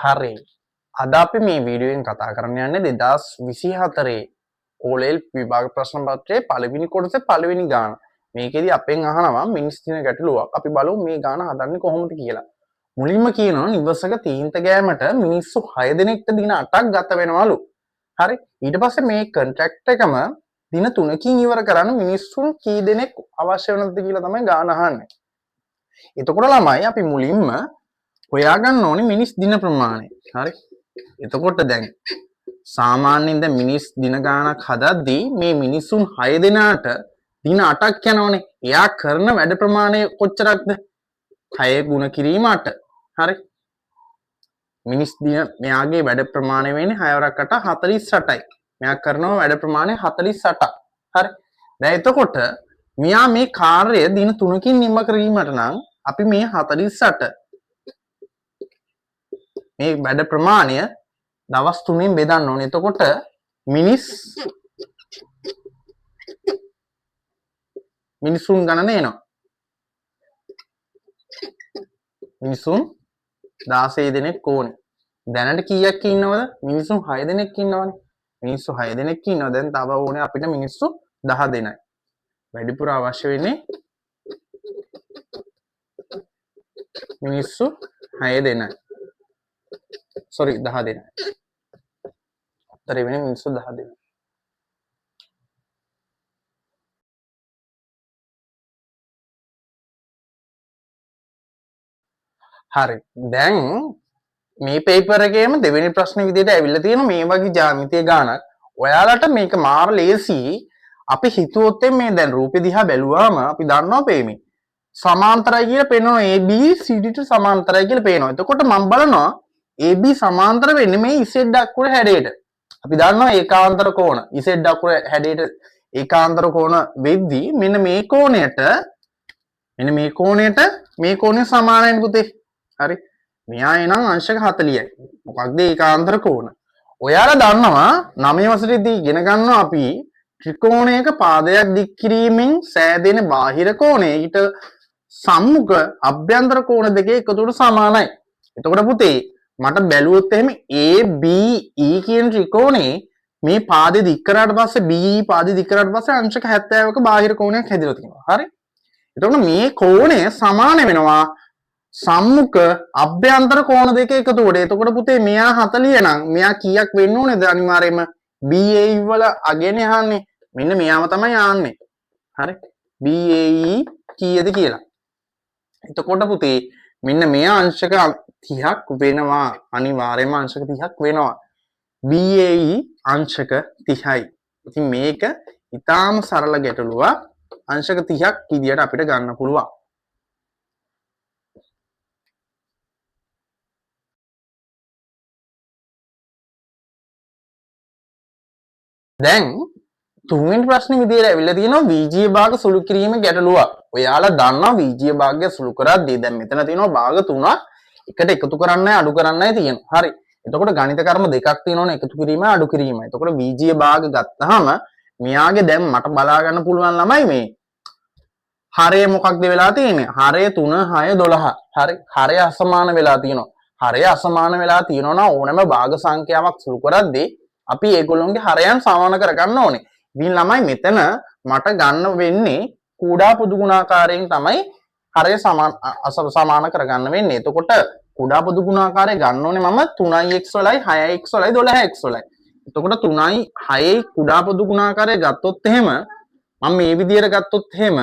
හරි. අද අපි මේ වීඩියෝෙන් කතා කරන්න යන්නේ 2024 ඕලෙල් විභාග ප්‍රශ්න පත්‍රයේ පළවෙනි කොටසේ පළවෙනි ගාන. මේකෙදි අපෙන් අහනවා මිනිස් දින ගැටලුවක්. අපි බලමු මේ ගාන හදන්නේ කොහොමද කියලා. මුලින්ම කියනවා නිවසක තීන්ත ගෑමට මිනිස්සු 6 දිනකට දින 8ක් ගත වෙනවලු. හරි. ඊට පස්සේ මේ කොන්ට්‍රැක්ට් එකම දින 3කින් ඉවර කරන්න මිනිස්සුන් කී දෙනෙක් අවශ්‍ය වෙනවද කියලා තමයි ගාන අහන්නේ. එතකොට ළමයි අපි මුලින්ම හොයාගන්න ඕනේ මිනිස් දින ප්‍රමාණය. හරි. එතකොට දැන් සාමාන්‍යයෙන් දැන් මිනිස් දින ගානක් හදද්දී මේ මිනිසුන් 6 දෙනාට දින 8ක් යනවනේ. එයා කරන වැඩ ප්‍රමාණය කොච්චරක්ද? 6 ගුණ කිරීම 8. හරි. මිනිස් දින මෙයාගේ වැඩ ප්‍රමාණය වෙන්නේ 6 වරක් 8 48යි. මෙයා කරනවා වැඩ ප්‍රමාණය 48ක්. හරි. දැන් එතකොට මෙයා මේ කාර්යය දින 3කින් නිම කිරීමට නම් අපි මේ 48 මේ වැඩ ප්‍රමාණය දවස් 3ෙන් බෙදන්න ඕනේ. එතකොට මිනිසුන් ගණන එනවා. මිනිසුන් 16 දෙනෙක් ඕනේ. දැනට කීයක් ඉන්නවද? මිනිසුන් 6 දෙනෙක් ඉන්නවනේ. මිනිස්සු 6 දෙනෙක් ඉන්නවා. දැන් තව ඕනේ අපිට මිනිස්සු 10 දෙනයි. වැඩිපුර අවශ්‍ය වෙන්නේ මිනිස්සු 6 දෙනයි. sorry 10 දෙනයි. උත්තරේ වෙන්නේ මිනිස්සු 10 දෙනයි. හරි. දැන් මේ පේපර් එකේම දෙවෙනි ප්‍රශ්න විදිහට ඇවිල්ලා තියෙනවා මේ වගේ ජ්‍යාමිතිය ගානක්. ඔයාලට මේක මාර ලේසි. අපි හිතුවොත් මේ දැන් රූපෙ දිහා බැලුවාම අපි දන්නවා පේන්නේ. සමාන්තරයි කියලා පේනවා AB CD ට සමාන්තරයි කියලා පේනවා. එතකොට මම බලනවා AB සමාන්තර වෙන්නේ මේ Z අකුර හැඩයට. අපි දන්නවා ඒකාන්තර කෝණ Z අකුර හැඩයට ඒකාන්තර කෝණ වෙද්දී මෙන්න මේ කෝණයට මේ කෝණය සමානයි පුතේ. හරි. මෙයා එනම් අංශක 40යි. මොකක්ද ඒකාන්තර කෝණ? ඔයාලා දන්නවා 9 වසරේදී ඉගෙන ගන්නවා අපි ත්‍රිකෝණයක පාදයක් දික් කිරීමෙන් සෑදෙන බාහිර කෝණය ඊට සම්මුඛ අභ්‍යන්තර කෝණ දෙකේ එකතුවට සමානයි. එතකොට පුතේ මට බැලුවොත් එහෙම ABE කියන ත්‍රිකෝණේ මේ පාදේ දික් කරාට පස්සේ BE පාදේ දික් කරාට පස්සේ අංශක 70ක බාහිර කෝණයක් හැදිලා තියෙනවා. හරි. එතකොට මේ කෝණය සමාන වෙනවා සම්මුඛ අභ්‍යන්තර කෝණ දෙක එකතුවට. එතකොට පුතේ මෙයා 40 නම් මෙයා කීයක් වෙන්න ඕනේද? අනිවාර්යයෙන්ම BAE වල අගයනේ අහන්නේ. මෙන්න මෙයාම තමයි ආන්නේ. හරි. BAE කීයද කියලා. එතකොට පුතේ මෙන්න මෙයා අංශක 30ක් වෙනවා. අනිවාර්යයෙන්ම අංශක 30ක් වෙනවා. BAE අංශක 30යි. ඉතින් මේක ඊටාම සරල ගැටලුවක්. අංශක 30ක් විදියට අපිට ගන්න පුළුවන්. දැන් තුන්වෙනි ප්‍රශ්නේ විදියට ඇවිල්ලා තියෙනවා VG භාග සුළු කිරීම ගැටලුවක්. ඔයාලා දන්නවා VG භාගය සුළු කරද්දී දැන් මෙතන තියෙනවා භාග තුනක් එකට එකතු කරන්නයි අඩු කරන්නයි තියෙනවා. හරි. එතකොට ගණිත කර්ම දෙකක් තියෙනවනේ එකතු කිරීමයි අඩු කිරීමයි. එතකොට VG භාග ගත්තාම මෙයාගේ දැන් මට බලා ගන්න පුළුවන් ළමයි මේ හරය මොකක්ද වෙලා තියෙන්නේ? හරය 3 6 12. හරි. හරය අසමාන වෙලා තියෙනවා. හරය අසමාන වෙලා තියෙනවා නම් ඕනෑම භාග සංඛ්‍යාවක් සුළු කරද්දී අපි ඒගොල්ලොන්ගේ හරයන් සමාන කරගන්න ඕනේ. ඉතින් ළමයි මෙතන මට ගන්න වෙන්නේ කුඩා පොදු ගුණාකාරයෙන් තමයි හරය සමාන කරගන්න වෙන්නේ. එතකොට කුඩා පොදු ගුණාකාරය ගන්න ඕනේ මම 3x වලයි 6x වලයි 12x වලයි. එතකොට 3යි 6යි කුඩා පොදු ගුණාකාරය ගත්තොත් එහෙම මම මේ විදියට ගත්තොත් එහෙම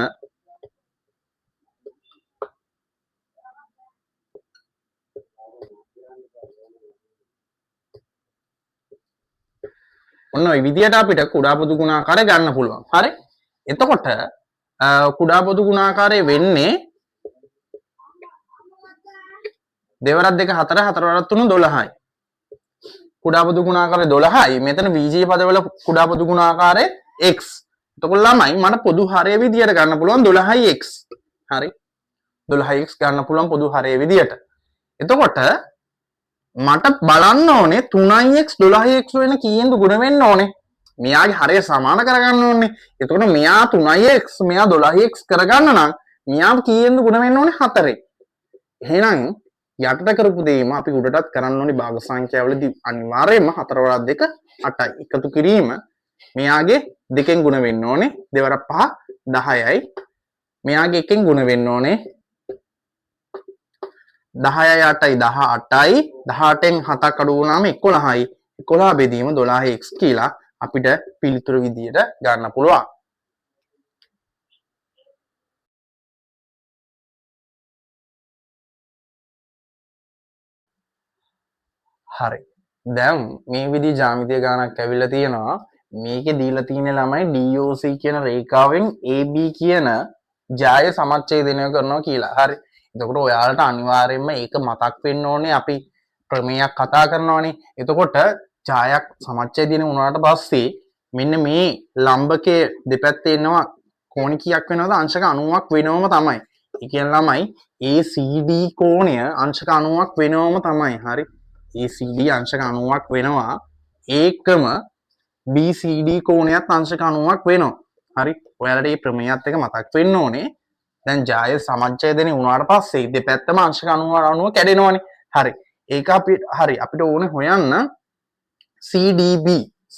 ඔන්න ඔය විදියට අපිට කුඩා පොදු ගුණාකාරය ගන්න පුළුවන්. හරි. එතකොට කුඩා පොදු ගුණාකාරය වෙන්නේ 2 වරක් 2 4 4 වරක් 3 12යි. කුඩා පොදු ගුණාකාරය 12යි. මෙතන VG පදවල කුඩා පොදු ගුණාකාරය x. එතකොට ළමයි මට පොදු හරය විදියට ගන්න පුළුවන් 12x. හරි. 12x ගන්න පුළුවන් පොදු හරය විදියට. එතකොට මට බලන්න ඕනේ 3x 12x වෙන කීයෙන්ද ගුණ වෙන්න ඕනේ? මෙයාගේ හරය සමාන කරගන්න ඕනේ. එතකොට මෙයා 3x මෙයා 12x කරගන්න නම් මෙයා කීයෙන්ද ගුණ වෙන්න ඕනේ? 4. එහෙනම් යටට කරපු දේම අපි උඩටත් කරන්න ඕනේ භාග සංඛ්‍යාවලදී අනිවාර්යයෙන්ම 4 වරක් 2 8යි. එකතු කිරීම මෙයාගේ දෙකෙන් ගුණ වෙන්න ඕනේ. දෙවරක් 5 10යි. මෙයාගේ එකෙන් ගුණ වෙන්න ඕනේ 10යි 8යි 18යි 18න් 7ක් අඩු වුණාම 11යි 11 බෙදීම 12x කියලා අපිට පිළිතුරු විදියට ගන්න පුළුවන්. හරි. දැන් මේ විදිහේ ජ්‍යාමිතිය ගානක් ඇවිල්ලා තියෙනවා. මේකේ දීලා තියෙන ළමයි DOC කියන රේඛාවෙන් AB කියන ජාය සමච්ඡේදනය කරනවා කියලා. හරි. එතකොට ඔයාලට අනිවාර්යයෙන්ම ඒක මතක් වෙන්න ඕනේ අපි ප්‍රමේයක් කතා කරනවානේ. එතකොට ඡායක් සමච්ඡේදනය වුණාට පස්සේ මෙන්න මේ ලම්බකයේ දෙපැත්තේ ඉන්නවා කෝණිකයක් වෙනවද අංශක 90ක් වෙනවම තමයි. ඒ කියන ළමයි ACD කෝණය අංශක 90ක් වෙනවම තමයි. හරි. ACD අංශක 90ක් වෙනවා. ඒකම BCD කෝණයත් අංශක 90ක් වෙනවා. හරි. ඔයාලට මේ ප්‍රමේයත් එක මතක් වෙන්න ඕනේ. දැන් ජාය සමච්ඡේදනය වුණාට පස්සේ දෙපැත්තම අංශක 90 කැඩෙනවනේ. හරි. ඒක අපිට ඕනේ හොයන්න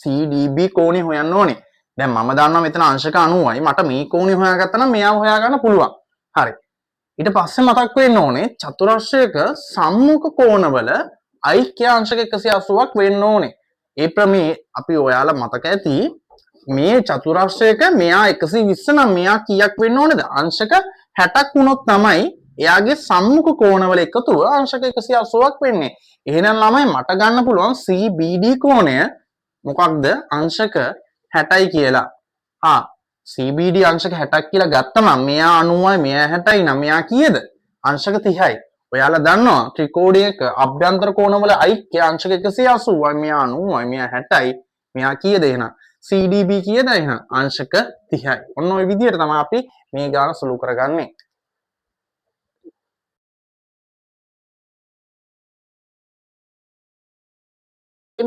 CDB කෝණය හොයන්න ඕනේ. දැන් මම දන්නවා මෙතන අංශක 90යි. මට මේ කෝණය හොයාගත්තා නම් මෙයාව හොයාගන්න පුළුවන්. හරි. ඊට පස්සේ මතක් වෙන්න ඕනේ චතුරස්‍රයක සම්මුඛ කෝණවල ಐಕ್‍ය අංශක 180ක් වෙන්න ඕනේ. ඒ ප්‍රමේ අපි ඔයාලා මතක ඇති මේ චතුරස්‍රයක මෙයා 120 නම් මෙයා කීයක් වෙන්න ඕනේද? අංශක 60ක් වුණොත් තමයි එයාගේ සම්මුඛ කෝණවල එකතුව අංශක 180ක් වෙන්නේ. එහෙනම් ළමයි මට ගන්න පුළුවන් CBD කෝණය මොකක්ද? අංශක 60යි කියලා. CBD අංශක 60ක් කියලා ගත්තම මෙයා 90යි මෙයා 60යි නම් මෙයා කීයද? අංශක 30යි. ඔයාලා දන්නවා ත්‍රිකෝණයක අභ්‍යන්තර කෝණවල ಐಕ್‍ය අංශක 180යි මෙයා 90යි මෙයා 60යි මෙයා කීයද එහෙනම්? CDB කීයද එහෙනම්? අංශක 30යි. ඔන්න ඔය විදිහට තමයි අපි මේ ගාන සුළු කරගන්නේ.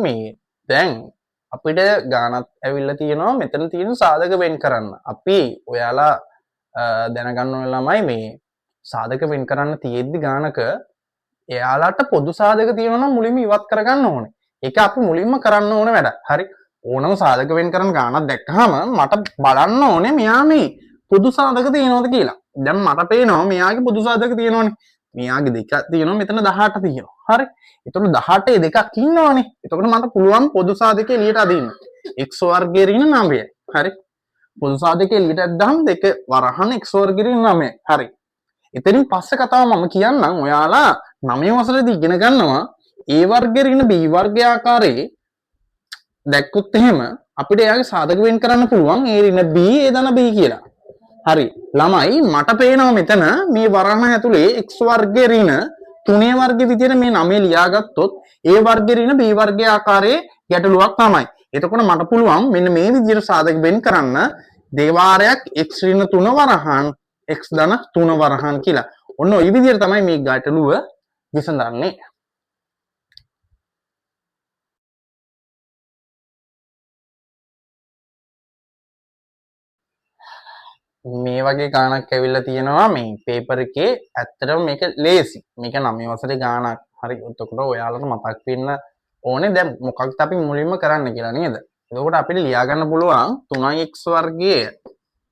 මේ දැන් අපිට ගානත් ඇවිල්ලා තියෙනවා මෙතන තියෙන සාධක වෙන් කරන්න. අපි ඔයාලා දැනගන්න ඕන ළමයි මේ සාධක වෙන් කරන්න තියෙද්දි ගානක එයාලට පොදු සාධක තියෙනවා නම් මුලින්ම ඉවත් කරගන්න ඕනේ. ඒක අපි මුලින්ම කරන්න ඕන වැඩ. හරි. ඕනම සාධක වෙන් කරන ගානක් දැක්කහම මට බලන්න ඕනේ මෙයා මේ පොදු සාධක තියෙනවද කියලා. දැන් මට පේනවා මෙයාගේ පොදු සාධක තියෙනවනේ. මෙයාගේ දෙකක් තියෙනවා මෙතන 18 තියෙනවා. හරි. එතකොට 18 දෙකක් ඉන්නවනේ. එතකොට මට පුළුවන් පොදු සාධකය එළියට අදින්න. x වර්ගයේ ඍණ 9යි. හරි. පොදු සාධකය එළියට අද්දාම දෙක වරහන් x වර්ගයේ ඍණ 9යි. හරි. එතනින් පස්සේ කතාව මම කියන්නම් ඔයාලා 9 වසරේදී ඉගෙන ගන්නවා a වර්ගයේ ඍණ b වර්ගයේ ආකාරයේ දැක්කොත් එහෙම අපිට එයාගේ සාධක වෙන් කරන්න පුළුවන් a ඍණ b a ධන b කියලා. හරි. ළමයි මට පේනවා මෙතන මේ වරහන ඇතුලේ x වර්ගයේ ඍණ 3 වර්ගයේ විදිහට මේ 9 ලියාගත්තොත් a වර්ගයේ ඍණ b වර්ගයේ ආකාරයේ ගැටලුවක් තමයි. එතකොට මට පුළුවන් මෙන්න මේ විදිහට සාධක වෙන් කරන්න දේවාරයක් x ඍණ 3 වරහන් x ධන 3 වරහන් කියලා. ඔන්න ওই විදිහට තමයි මේ ගැටලුව විසඳන්නේ. මේ වගේ ගානක් ඇවිල්ලා තියෙනවා මේ පේපර් එකේ. ඇත්තටම මේක ලේසි. මේක 9 වසරේ ගානක්. හරි. එතකොට ඔයාලට මතක් වෙන්න ඕනේ දැන් මොකක්ද අපි මුලින්ම කරන්න කියලා නේද? එතකොට අපිට ලියා ගන්න පුළුවන් 3x වර්ගයේ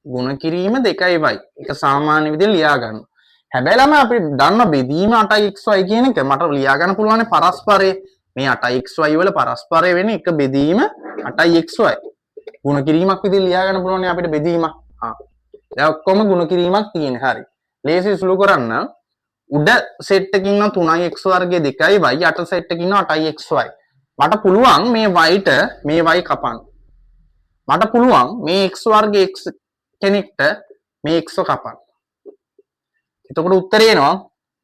ගුණ කිරීම 2y. ඒක සාමාන්‍ය විදිහට ලියා ගන්න. හැබැයි ළමයි අපි දන්න බෙදීම 8xy කියන එක මට ලියා ගන්න පුළුවන් පරස්පරය. මේ 8xy වල පරස්පරය වෙන එක බෙදීම 8xy. ගුණ කිරීමක් විදිහට ලියා ගන්න පුළුවන් අපිට බෙදීමක්. දැන් ඔක්කොම ගුණ කිරීමක් තියෙන. හරි. ලේසි සුළු කරන්න. උඩ සෙට් එකකින් නම් 3x වර්ගයේ 2y යට සෙට් එකකින් නම් 8xy. මට පුළුවන් මේ y-ට මේ y කපන්න. මට පුළුවන් මේ x වර්ගයේ x කෙනෙක්ට මේ x කපන්න. එතකොට උත්තරේ එනවා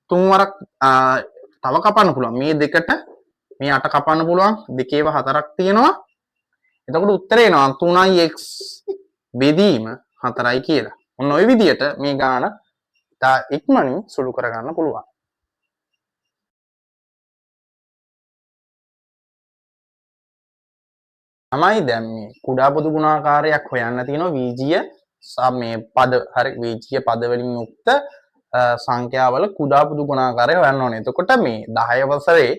3 වරක් තව කපන්න පුළුවන්. මේ දෙකට මේ 8 කපන්න පුළුවන්. දෙකේව 4ක් තියෙනවා. එතකොට උත්තරේ එනවා 3x බෙදීම 4යි කියලා. ඔන්න ඔය විදිහට මේ ගාන තා ඉක්මනින් සුළු කරගන්න පුළුවන්. තමයි දැන් මේ කුඩා පොදු ගුණාකාරයක් හොයන්න තියෙනවා VG මේ පද හරි VG පද වලින් යුක්ත සංඛ්‍යාවල කුඩා පුදු ගුණාකාරය හොයන්න ඕනේ. එතකොට මේ 10 වසරේ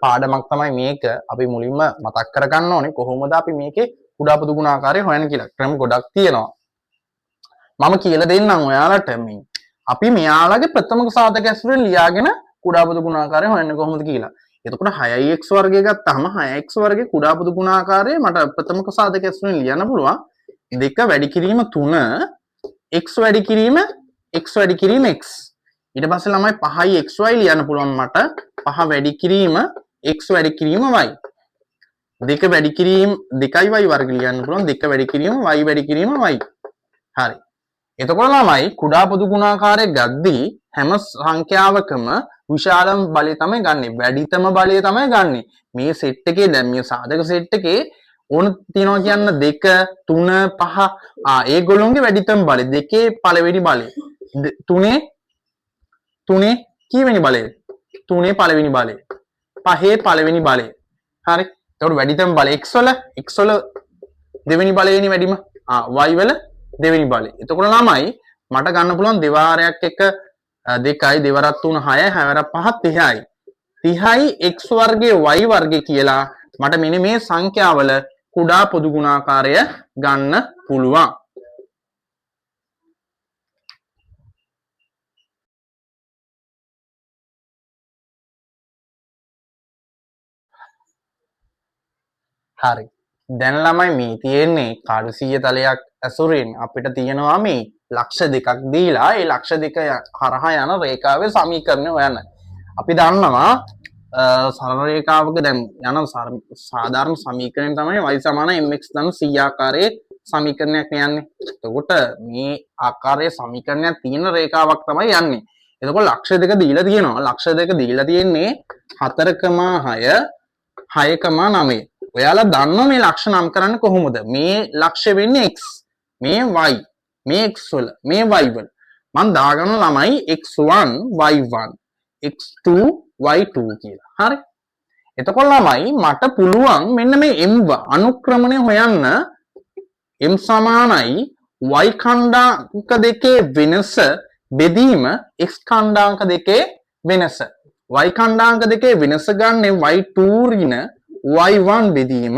පාඩමක් තමයි මේක. අපි මුලින්ම මතක් කරගන්න ඕනේ කොහොමද අපි මේකේ කුඩා පුදු ගුණාකාරය හොයන්නේ කියලා. ක්‍රම ගොඩක් තියෙනවා. මම කියලා දෙන්නම් ඔයාලට මේ අපි මෙයාලගේ ප්‍රථමක සාධක ඇසුරෙන් ලියාගෙන කුඩා පුදු ගුණාකාරය හොයන්නේ කොහොමද කියලා. එතකොට 6x වර්ගය ගත්තාම 6x වර්ගයේ කුඩා පුදු ගුණාකාරය මට ප්‍රථමක සාධක ඇසුරෙන් ලියන්න පුළුවන්. 2 වැඩි කිරීම 3 x වැඩි කිරීම x වැඩි කිරීම x. ඊට පස්සේ ළමයි 5යි xy ලියන්න පුළුවන් මට 5 වැඩි කිරීම x වැඩි කිරීම y. 2 වැඩි කිරීම 2y වර්ග ලියන්න පුළුවන් 2 වැඩි කිරීම y වැඩි කිරීම y. හරි. එතකොට ළමයි කුඩා පොදු ගුණාකාරය ගද්දී හැම සංඛ්‍යාවකම විශාලම බලය තමයි ගන්නෙ. වැඩිතම බලය තමයි ගන්නෙ. මේ සෙට් එකේ දැන් මේ සාධක සෙට් එකේ ඕන තියනවා කියන්න 2 3 5 ඒගොල්ලොන්ගේ වැඩිතම බලය. 2 පළවෙනි බලය. 3 කීවෙනි බලය? 3 පළවෙනි බලය. 5 පළවෙනි බලය. හරි. එතකොට වැඩිතම බලය x වල දෙවෙනි බලයනේ වැඩිම. y වල දෙවෙනි බලය. එතකොට ළමයි මට ගන්න පුළුවන් දෙවාරයක් එක 2යි දෙවරක් 3 6යි 6 වරක් 5 30යි. 30යි x වර්ගයේ y වර්ගය කියලා මට මෙන්න මේ සංඛ්‍යාවල කුඩා පොදු ගුණාකාරය ගන්න පුළුවන්. හරි. දැන් ළමයි මේ තියෙන්නේ කාර්යසීය තලයක් ඇසුරෙන් අපිට තියෙනවා මේ ලක්ෂ දෙකක් දීලා ඒ ලක්ෂ දෙක හරහා යන රේඛාවේ සමීකරණය හොයන්න. අපි දන්නවා සරල රේඛාවක දැන් යන සාධාරණ සමීකරණය තමයි y mx ධන c ආකාරයේ සමීකරණයක් යන්නේ. එතකොට මේ ආකාරයේ සමීකරණයක් තියෙන රේඛාවක් තමයි යන්නේ. එතකොට ලක්ෂ දෙක දීලා තියෙනවා. ලක්ෂ දෙක දීලා තියෙන්නේ 4,6 6,9. ඔයාලා දන්නවා මේ ලක්ෂ නම් කරන්නේ කොහොමද? මේ ලක්ෂ වෙන්නේ x, මේ y, මේ x වල, මේ y වල. මම දාගන්න ළමයි x1 y1, x2 y2 කියලා. හරි. එතකොට ළමයි මට පුළුවන් මෙන්න මේ m අනුක්‍රමණය හොයන්න m සමානයි y ඛණ්ඩාංක දෙකේ වෙනස බෙදීම x ඛණ්ඩාංක දෙකේ වෙනස. y ඛණ්ඩාංක දෙකේ වෙනස ගන්න y2 ඍණ y1 බෙදීම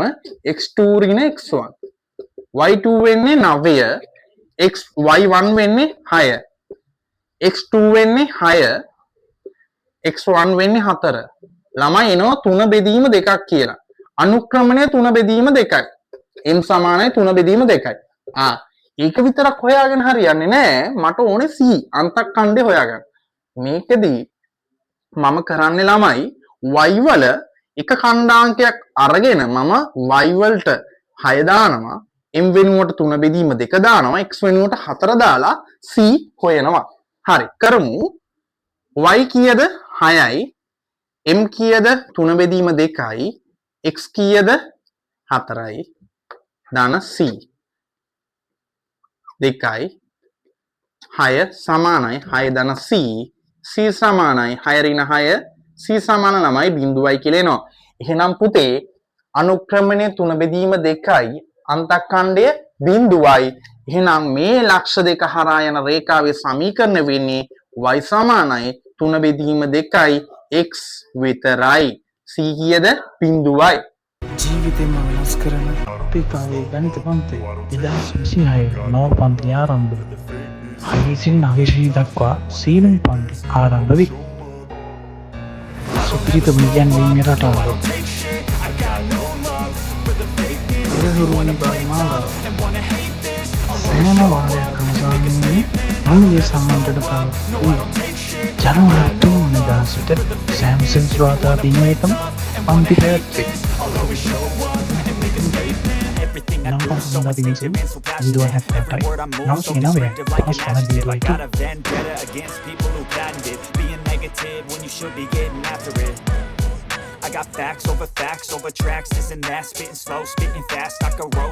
x2 ඍණ x1. y2 වෙන්නේ 9, y1 වෙන්නේ 6, x2 වෙන්නේ 6, x1 වෙන්නේ 4. ළමයි එනවා 3 බෙදීම 2ක් කියලා. අනුක්‍රමණය 3 බෙදීම 2යි. m සමානයි 3 බෙදීම 2යි. ඒක විතරක් හොයාගෙන හරියන්නේ නැහැ. මට ඕනේ c අන්තක්ඛණ්ඩය හොයාගන්න. මේකෙදී මම කරන්නේ ළමයි y වල එක ඛණ්ඩාංකයක් අරගෙන මම y වලට 6 දානවා, m වෙනුවට 3 බෙදීම 2 දානවා, x වෙනුවට 4 දාලා c හොයනවා. හරි. කරමු. y කීයද? 6යි, m කීයද? 3 බෙදීම 2යි, x කීයද? 4යි. දාන c 2යි 6 සමානයි 6 ධන c, c සමානයි 6 ඍණ 6, c සමාන ළමයි බිඳුවයි කියලා එනවා. එහෙනම් පුතේ අනුක්‍රමණය 3 බෙදීම 2යි, අන්තක්ඛණ්ඩය බිඳුවයි. එහෙනම් මේ ලක්ෂ දෙක හරහා යන රේඛාවේ සමීකරණ වෙන්නේ y සමානයි 3 බෙදීම 2යි x විතරයි. c කීයද? බිඳුවයි. ජීවිතේම වෙනස් කරන අපේ කාලේ ගණිත පන්ති 2026 නව පන්ති ආරම්භ. 6 සිට 9 දක්වා සීලම් පන්ති ආරම්භ වේ. සුපිරිත විද්‍යාඥයන් රටාව. එහුරුවන බයිමාලා. සෑම වාරයක්ම සාමිනේ අනුයේ සම්මන්ත්‍රණ පාවු. ජනවාරි 3 වෙනිදාට සෑම්සන් ස්වාතා දිනේතම පන්ති පැවැත්වේ. Number somebody needs him, you don't have that time. Now see now we're just gonna be like got a vendetta against people who patented being negative when you should be getting after it. I got facts over tracks, isn't that spitting slow, spitting fast, I could roast